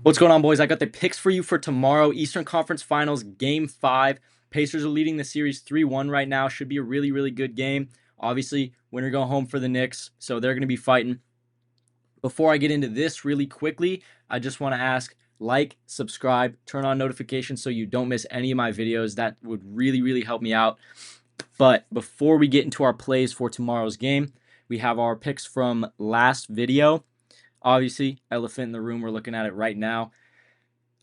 What's going on, boys? I got the picks for you for tomorrow. Eastern Conference Finals, Game 5. Pacers are leading the series 3-1 right now. Should be a really, really good game. Obviously, winner go home for the Knicks, so they're going to be fighting. Before I get into this really quickly, I just want to ask, like, subscribe, turn on notifications so you don't miss any of my videos. That would really, really help me out. But before we get into our plays for tomorrow's game, we have our picks from last video. Obviously, elephant in the room, we're looking at it right now.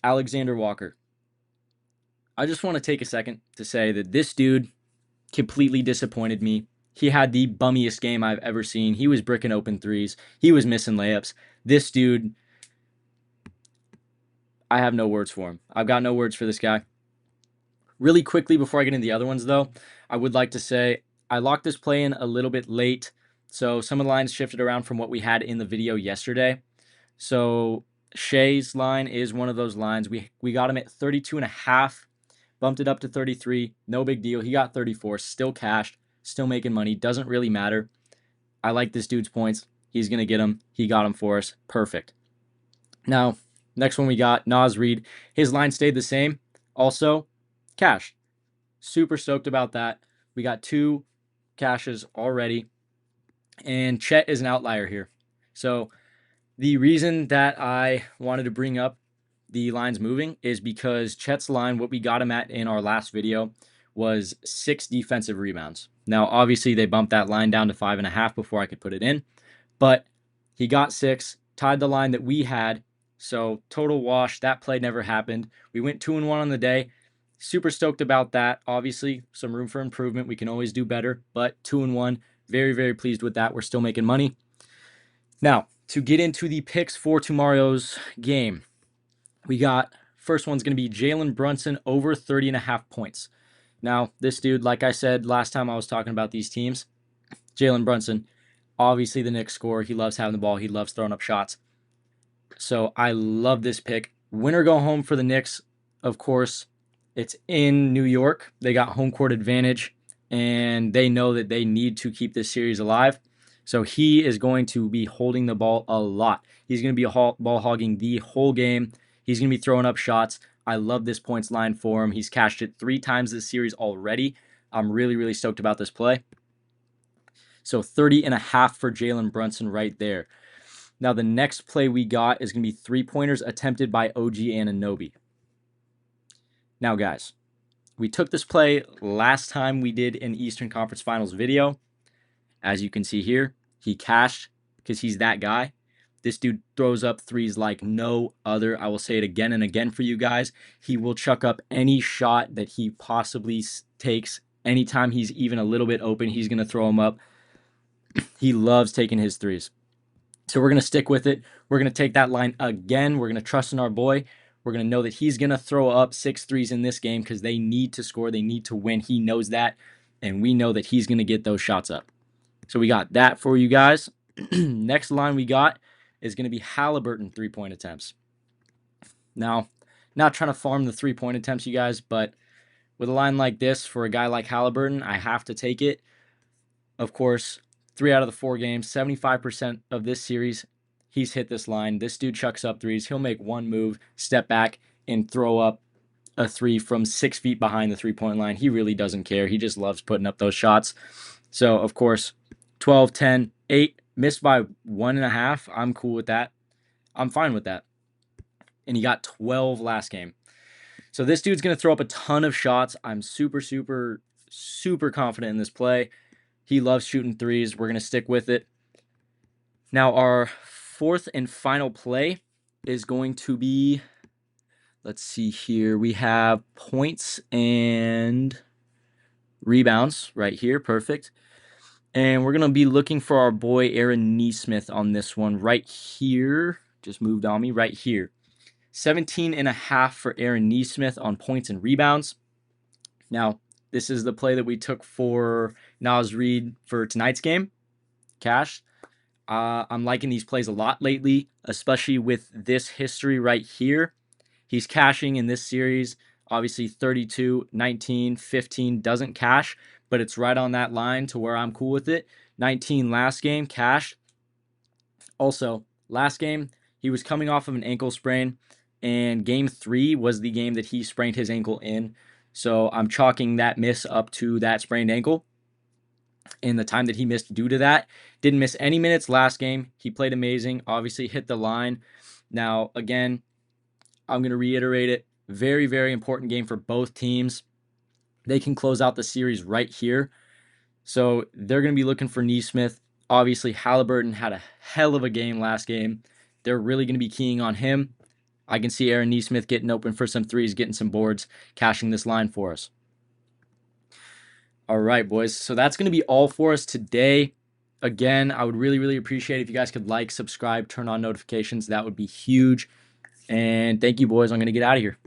Alexander Walker. I just want to take a second to say that this dude completely disappointed me. He had the bummiest game I've ever seen. He was bricking open threes. He was missing layups. This dude, I have no words for him. I've got no words for this guy. Really quickly, before I get into the other ones, though, I would like to say I locked this play in a little bit late. So some of the lines shifted around from what we had in the video yesterday. So Shea's line is one of those lines. We got him at 32.5. Bumped it up to 33. No big deal. He got 34. Still cashed. Still making money. Doesn't really matter. I like this dude's points. He's going to get them. He got them for us. Perfect. Now, next one we got, Naz Reid. His line stayed the same. Also, cash. Super stoked about that. We got 2 cashes already. And Chet is an outlier here. So the reason that I wanted to bring up the lines moving is because Chet's line, what we got him at in our last video, was 6 defensive rebounds. Now, obviously, they bumped that line down to 5.5 before I could put it in, but he got 6, tied the line that we had. So total wash. That play never happened. We went 2-1 on the day. Super stoked about that. Obviously, some room for improvement. We can always do better, but 2-1. Very, very pleased with that. We're still making money. Now, to get into the picks for tomorrow's game, we got first one's going to be Jalen Brunson over 30.5 points. Now, this dude, like I said last time I was talking about these teams, Jalen Brunson, obviously the Knicks scorer. He loves having the ball. He loves throwing up shots. So I love this pick. Winner go home for the Knicks, of course. It's in New York. They got home court advantage, and they know that they need to keep this series alive. So he is going to be holding the ball a lot. He's going to be ball hogging the whole game. He's going to be throwing up shots. I love this points line for him. He's cashed it 3 times this series already. I'm really, really stoked about this play. So 30.5 for Jalen Brunson right there. Now the next play we got is going to be 3-pointers attempted by OG Anunoby. Now, guys, we took this play last time we did an Eastern Conference Finals video. As you can see here, he cashed because he's that guy. This dude throws up threes like no other. I will say it again and again for you guys. He will chuck up any shot that he possibly takes. Anytime he's even a little bit open, he's going to throw them up. He loves taking his threes. So we're going to stick with it. We're going to take that line again. We're going to trust in our boy. We're going to know that he's going to throw up 6 threes in this game because they need to score. They need to win. He knows that. And we know that he's going to get those shots up. So we got that for you guys. Next line we got is going to be Halliburton 3-point attempts. Now, not trying to farm the 3-point attempts, you guys, but with a line like this for a guy like Halliburton, I have to take it. Of course, 3 out of the 4 games, 75% of this series, he's hit this line. This dude chucks up threes. He'll make one move, step back, and throw up a 3 from 6 feet behind the 3-point line. He really doesn't care. He just loves putting up those shots. So, of course, 12, 10, 8, missed by 1.5. I'm cool with that. I'm fine with that. And he got 12 last game. So this dude's going to throw up a ton of shots. I'm super, super, super confident in this play. He loves shooting threes. We're going to stick with it. Now, our fourth and final play is going to be, let's see here. We have points and rebounds right here. Perfect. And we're going to be looking for our boy Aaron Nesmith on this one right here. Just moved on me right here. 17.5 for Aaron Nesmith on points and rebounds. Now, this is the play that we took for Naz Reid for tonight's game. Cash. I'm liking these plays a lot lately, especially with this history right here. He's cashing in this series. Obviously, 32, 19, 15 doesn't cash, but it's right on that line to where I'm cool with it. 19 last game, cash. Also, last game, he was coming off of an ankle sprain. and game 3 was the game that he sprained his ankle in. So I'm chalking that miss up to that sprained ankle and the time that he missed due to that. Didn't miss any minutes last game. He played amazing, obviously hit the line. Now, again, I'm going to reiterate it. Very, very important game for both teams. They can close out the series right here. So they're going to be looking for Neesmith. Obviously, Halliburton had a hell of a game last game. They're really going to be keying on him. I can see Aaron Neesmith getting open for some threes, getting some boards, cashing this line for us. All right, boys. So that's going to be all for us today. Again, I would really, really appreciate it if you guys could like, subscribe, turn on notifications. That would be huge. And thank you, boys. I'm going to get out of here.